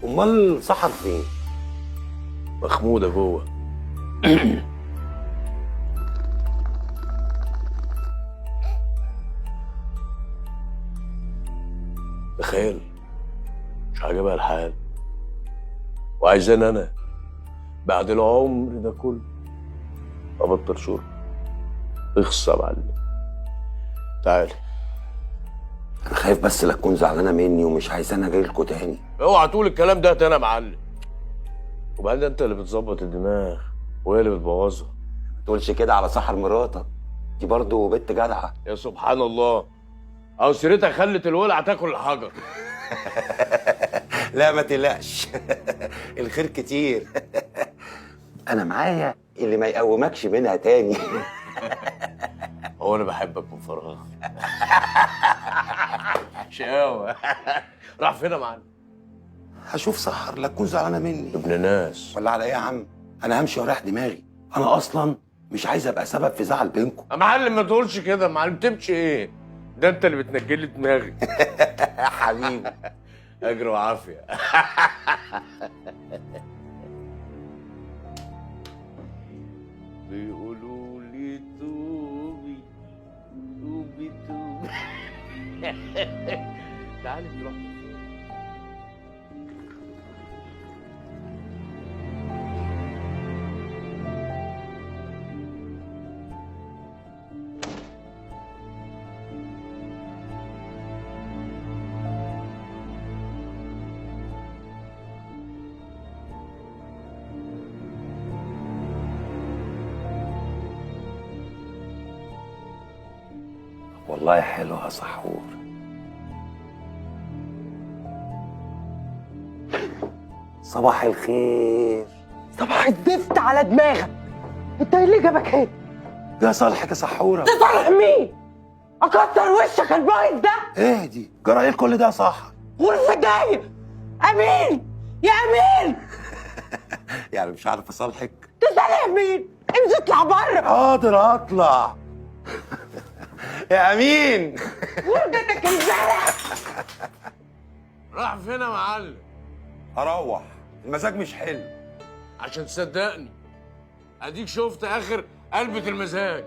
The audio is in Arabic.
امال سحر فين؟ مخموده جوه. تخيل، مش عاجبها الحال وعايزاني انا بعد العمر ده كله ابطل شرب. اخص يا معلم، تعالي. انا خايف بس لا تكون زعلانه مني ومش عايزاني اجي لكم تاني. اوعى تقول الكلام ده تاني يا معلم. وبعدين انت اللي بتظبط الدماغ وهي اللي بتبوظها. ما تقولش كده على سحر مراتك، دي برضه بنت جدعه. يا سبحان الله، او سيرتها خلت الولع تاكل الحجر. لا ما تقلقش. الخير كتير. انا معايا اللي ما يقومكش منها تاني. هو انا بحبك من فراغ. شقاوة. راح فين يا معلم؟ هشوف سحر لا تكون زعلانه مني. ابن ناس. ولا على ايه يا عم؟ انا همشي واريح دماغي، انا اصلا مش عايز ابقى سبب في زعل بينكم. يا معلم ما تقولش كده يا معلم، تمشي ايه؟ ده انت اللي بتنجل لي دماغي. يا حبيبي. اجر وعافيه. بيقولوا لي توبي توبي توبي. تعالي نروح. والله حلو يا سحور. صباح الخير. صباح الزفت على دماغك. انت ايه اللي جابك هنا؟ يا صالحك يا سحوره. تصالح مين؟ اكتر وشك البايظ ده. اهدي، جرى ايه كل ده يا سحر؟ غرفة جاية. امين يا امين. يعني مش عارف اصالحك؟ تصالح مين؟ امشي اطلع بره. حاضر اطلع. يا امين. وردتك الزرع. راح فين يا معلم؟ هروح، المزاج مش حلو. عشان تصدقني اديك شفت اخر قلبة المزاج.